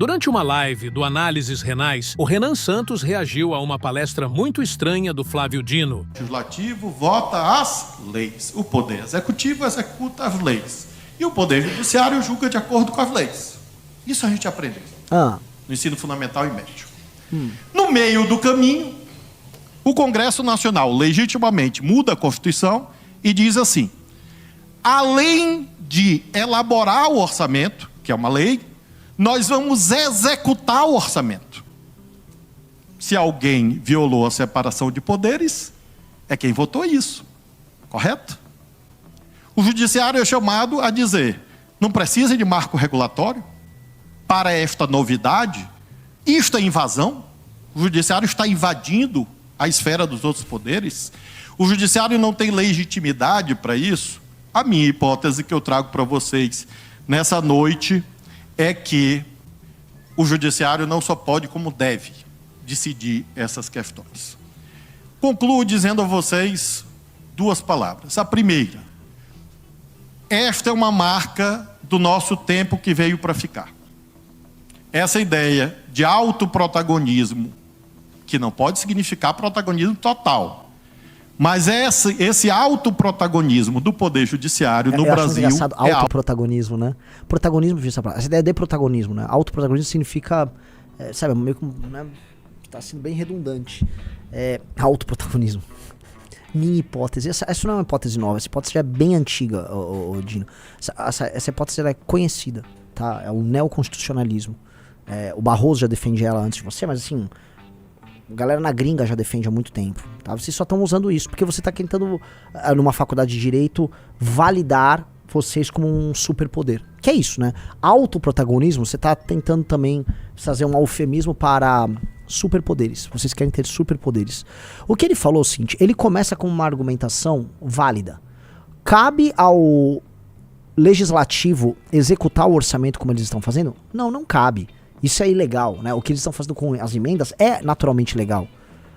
Durante uma live do Análises Renais, o Renan Santos reagiu a uma palestra muito estranha do Flávio Dino. O Legislativo vota as leis. O Poder Executivo executa as leis. E o Poder Judiciário julga de acordo com as leis. Isso a gente aprendeu no ensino fundamental e médio. No meio do caminho, o Congresso Nacional legitimamente muda a Constituição e diz assim: além de elaborar o orçamento, que é uma lei, nós vamos executar o orçamento. Se alguém violou a separação de poderes, é quem votou isso. Correto? O Judiciário é chamado a dizer: não precisa de marco regulatório para esta novidade? Isto é invasão? O Judiciário está invadindo a esfera dos outros poderes? O Judiciário não tem legitimidade para isso? A minha hipótese que eu trago para vocês nessa noite é que o Judiciário não só pode, como deve decidir essas questões. Concluo dizendo a vocês duas palavras. A primeira: esta é uma marca do nosso tempo que veio para ficar. Essa ideia de autoprotagonismo, que não pode significar protagonismo total, mas esse autoprotagonismo do Poder Judiciário no Brasil... É autoprotagonismo, né? Protagonismo, essa ideia de protagonismo, né? Autoprotagonismo significa, sabe, meio que, né, está sendo bem redundante. Autoprotagonismo. Minha hipótese, essa não é uma hipótese nova, essa hipótese já é bem antiga, Dino. Essa hipótese é conhecida, tá? É o neoconstitucionalismo. O Barroso já defende ela antes de você, mas assim... A galera na gringa já defende há muito tempo, tá? Vocês só estão usando isso porque você está tentando, numa faculdade de Direito, validar vocês como um superpoder. Que é isso, né? Autoprotagonismo, você está tentando também fazer um eufemismo para superpoderes. Vocês querem ter superpoderes. O que ele falou é o seguinte: ele começa com uma argumentação válida. Cabe ao legislativo executar o orçamento como eles estão fazendo? Não, não cabe. Isso é ilegal, né? O que eles estão fazendo com as emendas é naturalmente legal.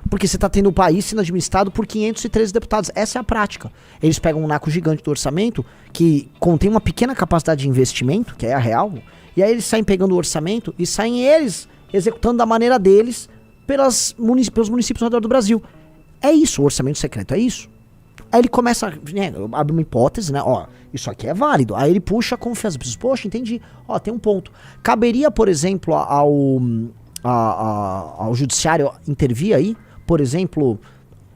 Porque você está tendo o país sendo administrado por 513 deputados. Essa é a prática. Eles pegam um naco gigante do orçamento, que contém uma pequena capacidade de investimento, que é a real, e aí eles saem pegando o orçamento e saem eles executando da maneira deles pelos municípios ao redor do Brasil. É isso, o orçamento secreto, é isso. Aí ele começa, né, abre uma hipótese, né, ó, isso aqui é válido. Aí ele puxa a confiança, poxa, entendi, ó, tem um ponto. Caberia, por exemplo, ao judiciário intervir aí, por exemplo,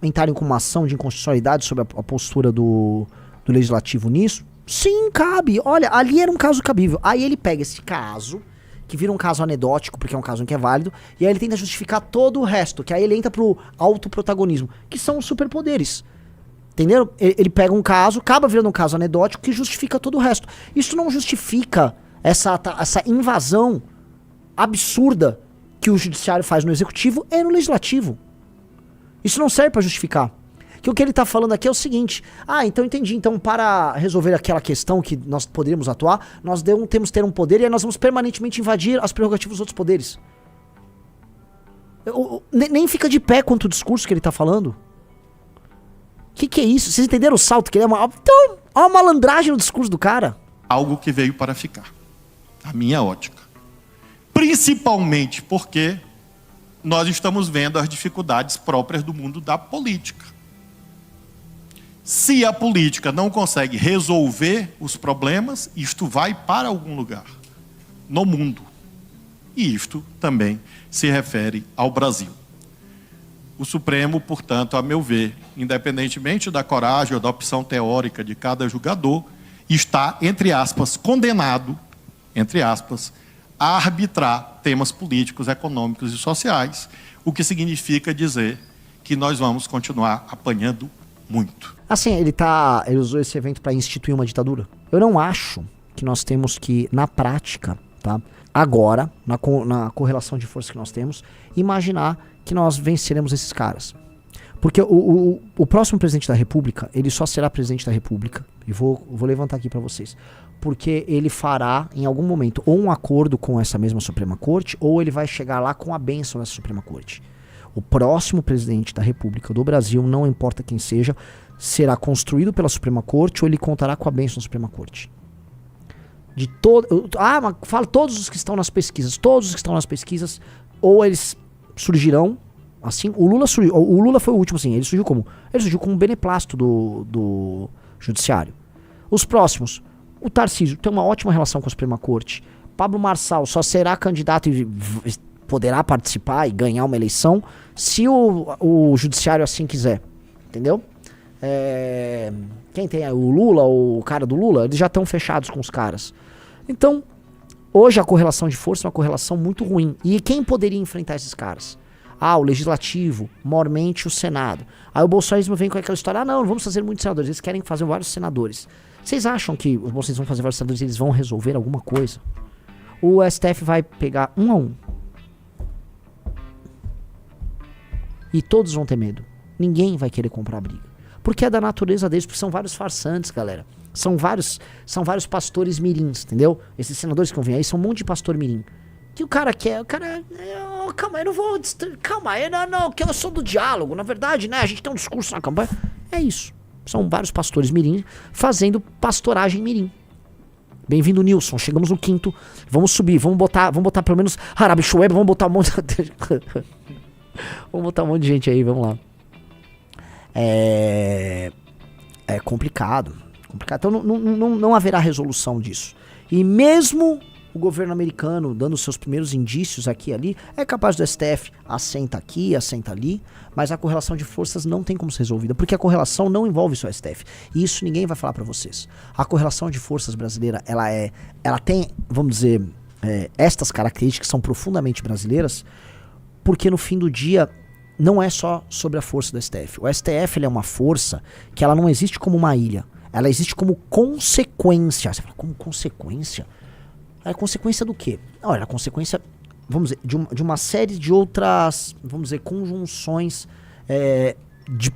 entrarem com uma ação de inconstitucionalidade sobre a postura do legislativo nisso? Sim, cabe. Olha, ali era um caso cabível. Aí ele pega esse caso, que vira um caso anedótico, porque é um caso que é válido, e aí ele tenta justificar todo o resto, que aí ele entra pro autoprotagonismo, que são os superpoderes. Entenderam? Ele pega um caso, acaba virando um caso anedótico que justifica todo o resto. Isso não justifica essa invasão absurda que o judiciário faz no executivo e no legislativo. Isso não serve para justificar. Que o que ele está falando aqui é o seguinte: então entendi, então para resolver aquela questão que nós poderíamos atuar, nós temos que ter um poder e aí nós vamos permanentemente invadir as prerrogativas dos outros poderes. Nem fica de pé quanto o discurso que ele está falando. Que é isso? Vocês entenderam o salto que ele é? Olha a malandragem no discurso do cara. Algo que veio para ficar, a minha ótica. Principalmente porque nós estamos vendo as dificuldades próprias do mundo da política. Se a política não consegue resolver os problemas, isto vai para algum lugar no mundo. E isto também se refere ao Brasil. O Supremo, portanto, a meu ver, independentemente da coragem ou da opção teórica de cada julgador, está, entre aspas, condenado, entre aspas, a arbitrar temas políticos, econômicos e sociais, o que significa dizer que nós vamos continuar apanhando muito. Assim, ele usou esse evento para instituir uma ditadura. Eu não acho que nós temos que, na prática, tá, agora, na correlação de forças que nós temos, imaginar que nós venceremos esses caras. Porque o próximo presidente da República, ele só será presidente da República, e vou levantar aqui para vocês, porque ele fará, em algum momento, ou um acordo com essa mesma Suprema Corte, ou ele vai chegar lá com a bênção dessa Suprema Corte. O próximo presidente da República do Brasil, não importa quem seja, será construído pela Suprema Corte ou ele contará com a bênção da Suprema Corte. de todo... mas fala todos os que estão nas pesquisas. Todos os que estão nas pesquisas, ou eles surgirão, assim... O Lula foi o último, assim. Ele surgiu como? Ele surgiu como um beneplácito do judiciário. Os próximos, o Tarcísio tem uma ótima relação com a Suprema Corte. Pablo Marçal só será candidato e poderá participar e ganhar uma eleição se o judiciário assim quiser. Entendeu? Quem tem aí? O Lula, o cara do Lula, eles já estão fechados com os caras. Então, hoje a correlação de força é uma correlação muito ruim. E quem poderia enfrentar esses caras? O Legislativo, maiormente o Senado. Aí o bolsonarismo vem com aquela história, não vamos fazer muitos senadores, eles querem fazer vários senadores. Vocês acham que os bolsonaristas vão fazer vários senadores e eles vão resolver alguma coisa? O STF vai pegar um a um. E todos vão ter medo. Ninguém vai querer comprar a briga. Porque é da natureza deles, porque são vários farsantes, galera. São vários pastores mirins, entendeu? Esses senadores que vão vir aí são um monte de pastor mirim. Que o cara quer, calma, eu não vou, calma, não, que eu sou do diálogo, na verdade, né, a gente tem um discurso na campanha. É isso, são vários pastores mirim fazendo pastoragem mirim. Bem-vindo, Nilson, chegamos no 5º, vamos subir, vamos botar pelo menos Harabi Shoeb, vamos botar um monte vamos botar um monte de gente aí, vamos lá. É complicado, então não haverá resolução disso. E mesmo o governo americano dando seus primeiros indícios aqui e ali, é capaz do STF assenta aqui, assenta ali, mas a correlação de forças não tem como ser resolvida, porque a correlação não envolve só o STF. E isso ninguém vai falar pra vocês. A correlação de forças brasileira, ela tem, vamos dizer, estas características que são profundamente brasileiras, porque no fim do dia não é só sobre a força do STF. O STF ele é uma força que ela não existe como uma ilha, ela existe como consequência. Você fala, como consequência? É consequência do quê? Olha, a consequência, vamos dizer, de uma série de outras, vamos dizer, conjunções de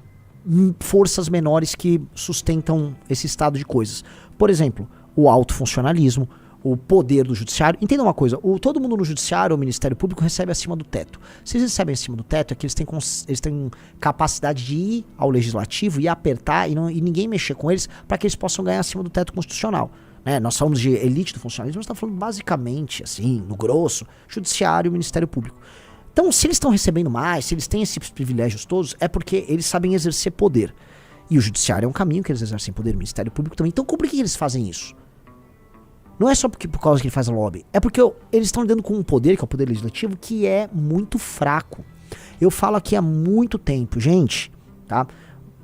forças menores que sustentam esse estado de coisas. Por exemplo, o alto funcionalismo, o poder do judiciário. Entenda uma coisa, todo mundo no judiciário ou Ministério Público recebe acima do teto. Se eles recebem acima do teto, é que eles têm capacidade de ir ao legislativo e apertar e ninguém mexer com eles para que eles possam ganhar acima do teto constitucional. Nós falamos de elite do funcionalismo, mas estamos falando basicamente, assim, no grosso, judiciário e Ministério Público. Então, se eles estão recebendo mais, se eles têm esses privilégios todos, é porque eles sabem exercer poder. E o judiciário é um caminho que eles exercem poder, o Ministério Público também. Então, por que eles fazem isso? Não é só por causa que ele faz lobby, é porque eles estão lidando com um poder, que é o poder legislativo, que é muito fraco. Eu falo aqui há muito tempo, gente, tá?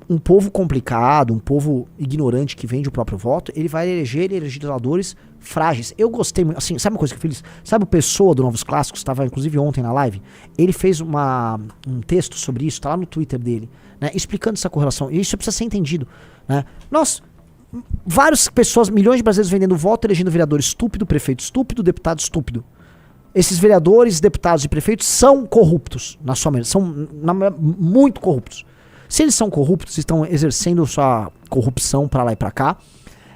Um povo complicado, um povo ignorante que vende o próprio voto, ele vai eleger legisladores frágeis. Eu gostei muito, assim, sabe uma coisa que eu fiz? Sabe o Pessoa do Novos Clássicos, estava inclusive ontem na live? Ele fez um texto sobre isso, tá lá no Twitter dele, né, explicando essa correlação. E isso precisa ser entendido, né? Várias pessoas, milhões de brasileiros vendendo voto, elegendo vereador estúpido, prefeito estúpido, deputado estúpido. Esses vereadores, deputados e prefeitos são corruptos, na sua maioria, são muito corruptos. Se eles são corruptos, estão exercendo sua corrupção pra lá e pra cá,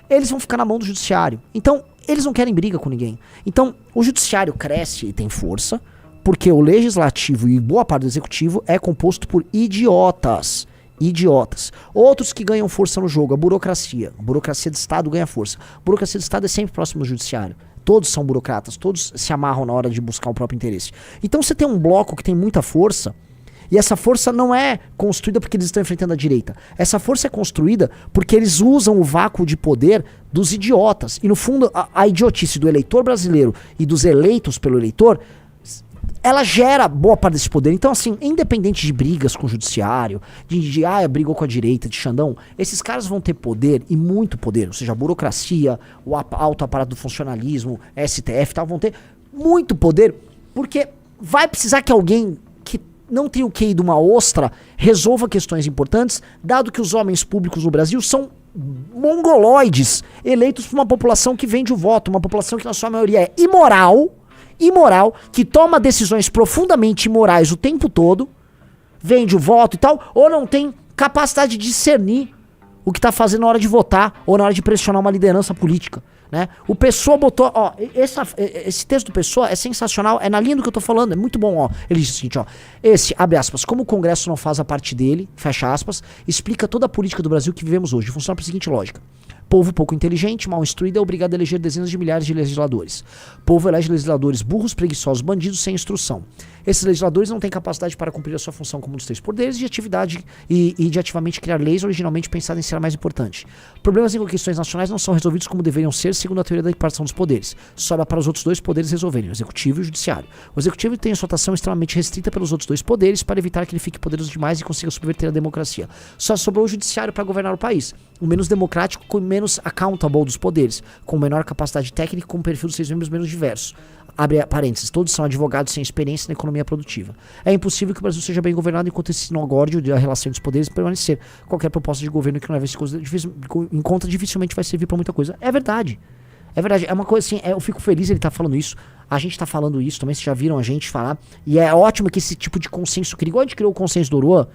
eles vão ficar na mão do judiciário. Então, eles não querem briga com ninguém. Então, o judiciário cresce e tem força, porque o legislativo e boa parte do executivo é composto por idiotas. Idiotas. Outros que ganham força no jogo, a burocracia. A burocracia do Estado ganha força. A burocracia do Estado é sempre próximo do judiciário. Todos são burocratas, todos se amarram na hora de buscar o próprio interesse. Então, você tem um bloco que tem muita força, e essa força não é construída porque eles estão enfrentando a direita. Essa força é construída porque eles usam o vácuo de poder dos idiotas. E no fundo, a idiotice do eleitor brasileiro e dos eleitos pelo eleitor, ela gera boa parte desse poder. Então, assim, independente de brigas com o judiciário, brigou com a direita, de Xandão, esses caras vão ter poder, e muito poder. Ou seja, a burocracia, o alto aparato do funcionalismo, STF e tal, vão ter muito poder, porque vai precisar que alguém não tem o QI de uma ostra, resolva questões importantes, dado que os homens públicos no Brasil são mongoloides, eleitos por uma população que vende o voto, uma população que na sua maioria é imoral, que toma decisões profundamente imorais o tempo todo, vende o voto e tal, ou não tem capacidade de discernir o que tá fazendo na hora de votar, ou na hora de pressionar uma liderança política. Né? O Pessoa botou, esse texto do Pessoa é sensacional, é na linha do que eu tô falando, é muito bom, ó. Ele diz o seguinte, abre aspas, como o Congresso não faz a parte dele, fecha aspas, explica toda a política do Brasil que vivemos hoje, funciona pela seguinte lógica. Povo pouco inteligente, mal instruído, é obrigado a eleger dezenas de milhares de legisladores. Povo elege legisladores burros, preguiçosos, bandidos sem instrução. Esses legisladores não têm capacidade para cumprir a sua função como um dos 3 poderes de atividade e de ativamente criar leis originalmente pensadas em ser a mais importante. Problemas em questões nacionais não são resolvidos como deveriam ser, segundo a teoria da repartição dos poderes. Sobra para os outros 2 poderes resolverem, o executivo e o judiciário. O executivo tem a sua atuação extremamente restrita pelos outros 2 poderes para evitar que ele fique poderoso demais e consiga subverter a democracia. Só sobrou o judiciário para governar o país. O menos democrático com menos accountable dos poderes, com menor capacidade técnica e com um perfil dos 6 membros menos diversos. Abre parênteses, todos são advogados sem experiência na economia produtiva. É impossível que o Brasil seja bem governado enquanto esse sinogórdio da relação dos poderes permanecer. Qualquer proposta de governo que não leve em conta dificilmente vai servir para muita coisa. É verdade. É verdade. É uma coisa assim, eu fico feliz ele tá falando isso. A gente tá falando isso também, vocês já viram a gente falar. E é ótimo que esse tipo de consenso cria. Igual a gente criou o consenso do Oruan,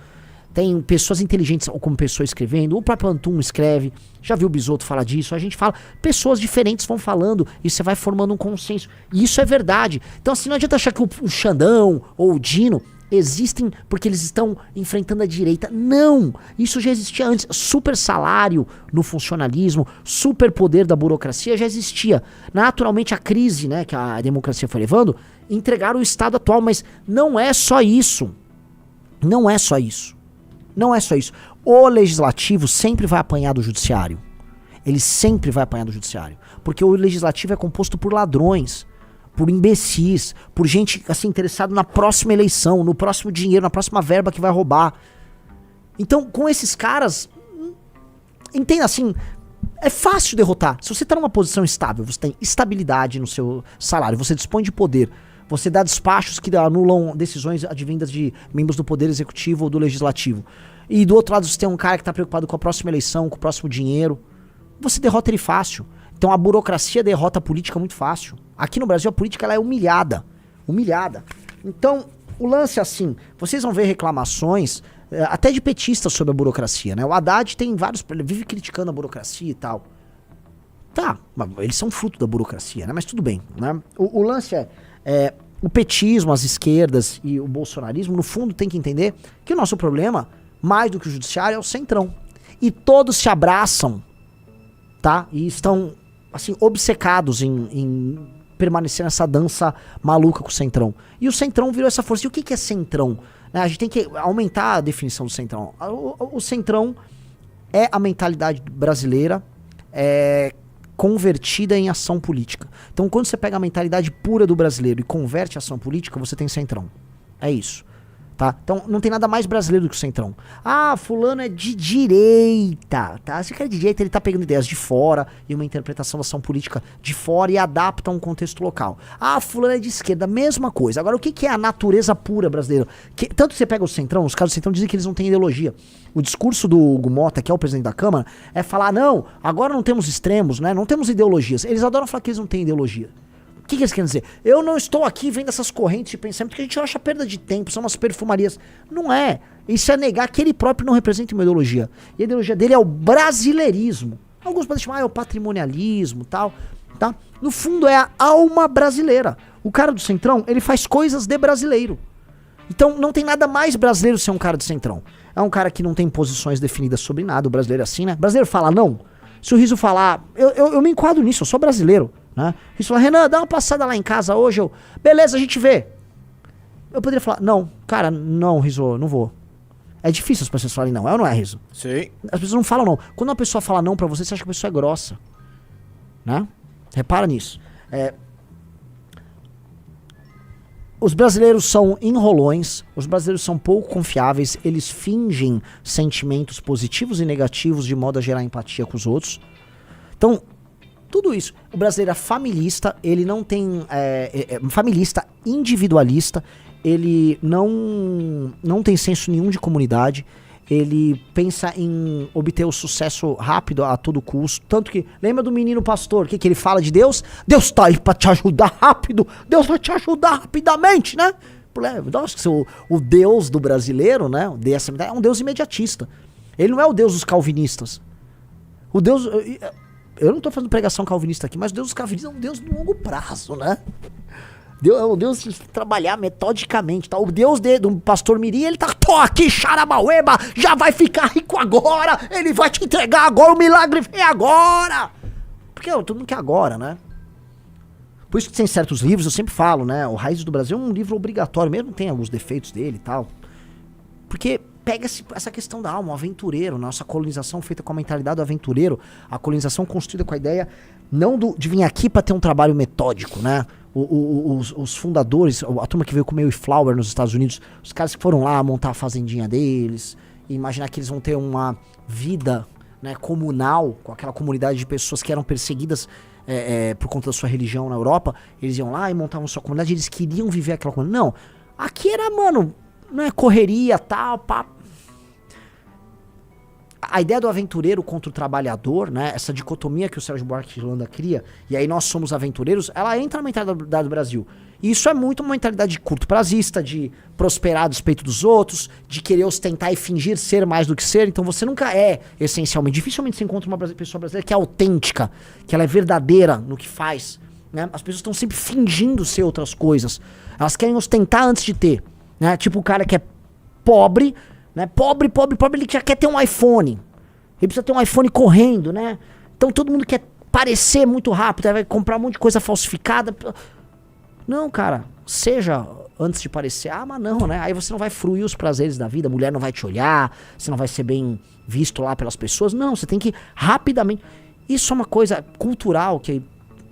tem pessoas inteligentes como pessoa escrevendo, o próprio Antum escreve, já viu o Bisotto falar disso, a gente fala, pessoas diferentes vão falando e você vai formando um consenso. E isso é verdade. Então assim, não adianta achar que o Xandão ou o Dino existem porque eles estão enfrentando a direita. Não! Isso já existia antes. Super salário no funcionalismo, super poder da burocracia já existia. Naturalmente a crise, né, que a democracia foi levando, entregaram o estado atual, mas não é só isso. Não é só isso. Não é só isso. O legislativo sempre vai apanhar do judiciário. Ele sempre vai apanhar do judiciário. Porque o legislativo é composto por ladrões, por imbecis, por gente assim interessada na próxima eleição, no próximo dinheiro, na próxima verba que vai roubar. Então, com esses caras, entenda assim, é fácil derrotar. Se você está numa posição estável, você tem estabilidade no seu salário, você dispõe de poder, você dá despachos que anulam decisões advindas de membros do Poder Executivo ou do Legislativo. E do outro lado você tem um cara que está preocupado com a próxima eleição, com o próximo dinheiro. Você derrota ele fácil. Então a burocracia derrota a política muito fácil. Aqui no Brasil a política ela é humilhada. Humilhada. Então o lance é assim, vocês vão ver reclamações até de petistas sobre a burocracia, né? O Haddad tem vários, ele vive criticando a burocracia e tal. Tá, mas eles são fruto da burocracia, né? Mas tudo bem, né? O lance é o petismo, as esquerdas e o bolsonarismo, no fundo, tem que entender que o nosso problema, mais do que o judiciário, é o centrão. E todos se abraçam, tá? E estão, assim, obcecados em permanecer nessa dança maluca com o centrão. E o centrão virou essa força. E o que é centrão? A gente tem que aumentar a definição do centrão. O centrão é a mentalidade brasileira, convertida em ação política. Então, quando você pega a mentalidade pura do brasileiro e converte em ação política, você tem centrão. É isso. Tá? Então, não tem nada mais brasileiro do que o centrão. Ah, fulano é de direita. Tá? Se o cara é de direita, ele tá pegando ideias de fora e uma interpretação da ação política de fora e adapta a um contexto local. Ah, fulano é de esquerda. Mesma coisa. Agora, o que é a natureza pura brasileira? Tanto que você pega o centrão, os caras do centrão dizem que eles não têm ideologia. O discurso do Hugo Mota, que é o presidente da Câmara, é falar, não, agora não temos extremos, né? Não temos ideologias. Eles adoram falar que eles não têm ideologia. O que eles querem dizer? Eu não estou aqui vendo essas correntes de pensamento que a gente acha perda de tempo, são umas perfumarias. Não é. Isso é negar que ele próprio não representa uma ideologia. E a ideologia dele é o brasileirismo. Alguns podem chamar, é o patrimonialismo, tal, tá? No fundo é a alma brasileira. O cara do centrão, ele faz coisas de brasileiro. Então não tem nada mais brasileiro ser um cara de centrão. É um cara que não tem posições definidas sobre nada. O brasileiro é assim, né? O brasileiro fala não. Se o Riso falar, eu me enquadro nisso, eu sou brasileiro. Né? Isso fala, Renan, dá uma passada lá em casa hoje. Beleza, a gente vê. Eu poderia falar, não, cara, não, Riso, não vou. É difícil as pessoas falarem não, é ou não é, Riso? Sim. As pessoas não falam não. Quando uma pessoa fala não pra você, você acha que a pessoa é grossa. Né? Repara nisso. Os brasileiros são enrolões, os brasileiros são pouco confiáveis, eles fingem sentimentos positivos e negativos de modo a gerar empatia com os outros. Então, tudo isso. O brasileiro é familista, ele não tem... familista, individualista, ele não tem senso nenhum de comunidade, ele pensa em obter o sucesso rápido a todo custo. Tanto que, lembra do menino pastor, que ele fala de Deus? Deus tá aí pra te ajudar rápido, Deus vai te ajudar rapidamente, né? Nossa, o Deus do brasileiro, né? É um Deus imediatista. Ele não é o Deus dos calvinistas. O Deus... Eu não tô fazendo pregação calvinista aqui, mas o Deus dos calvinistas é um Deus do longo prazo, né? O Deus de trabalhar metodicamente, tá? O Deus do pastor Mirim, ele tá, tô aqui, xarabaueba, já vai ficar rico agora, ele vai te entregar agora, o milagre vem agora. Porque todo mundo quer agora, né? Por isso que tem certos livros, eu sempre falo, né? O Raízes do Brasil é um livro obrigatório, mesmo tem alguns defeitos dele e tal. Porque pega essa questão da alma, o aventureiro, nossa colonização feita com a mentalidade do aventureiro, a colonização construída com a ideia não de vir aqui para ter um trabalho metódico, né? Os fundadores, a turma que veio com o Mayflower nos Estados Unidos, os caras que foram lá montar a fazendinha deles, e imaginar que eles vão ter uma vida, né, comunal, com aquela comunidade de pessoas que eram perseguidas por conta da sua religião na Europa, eles iam lá e montavam sua comunidade, eles queriam viver aquela comunidade. Não, aqui era, mano, não é correria, tal, pá. A ideia do aventureiro contra o trabalhador, né, essa dicotomia que o Sérgio Buarque de Holanda cria, e aí nós somos aventureiros, ela entra na mentalidade do Brasil. E isso é muito uma mentalidade de curto prazista, de prosperar a despeito dos outros, de querer ostentar e fingir ser mais do que ser. Então você nunca é, essencialmente, dificilmente você encontra uma pessoa brasileira que é autêntica, que ela é verdadeira no que faz, né? As pessoas estão sempre fingindo ser outras coisas. Elas querem ostentar antes de ter, né? Tipo o cara que é pobre, né? Pobre, ele já quer ter um iPhone. Ele precisa ter um iPhone correndo, né? Então todo mundo quer parecer muito rápido, vai comprar um monte de coisa falsificada. Não, cara, seja antes de parecer. Ah, mas não, né? Aí você não vai fruir os prazeres da vida, a mulher não vai te olhar, você não vai ser bem visto lá pelas pessoas. Não, você tem que rapidamente... Isso é uma coisa cultural que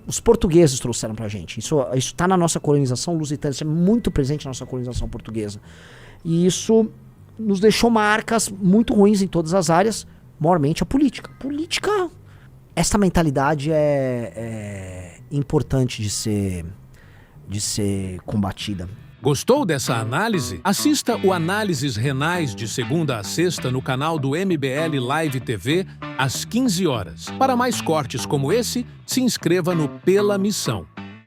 os portugueses trouxeram pra gente. Isso tá na nossa colonização lusitana, isso é muito presente na nossa colonização portuguesa. E isso nos deixou marcas muito ruins em todas as áreas, maiormente a política. Política, essa mentalidade é importante de ser combatida. Gostou dessa análise? Assista o Análises Renais de segunda a sexta no canal do MBL Live TV, às 15 horas. Para mais cortes como esse, se inscreva no Pela Missão.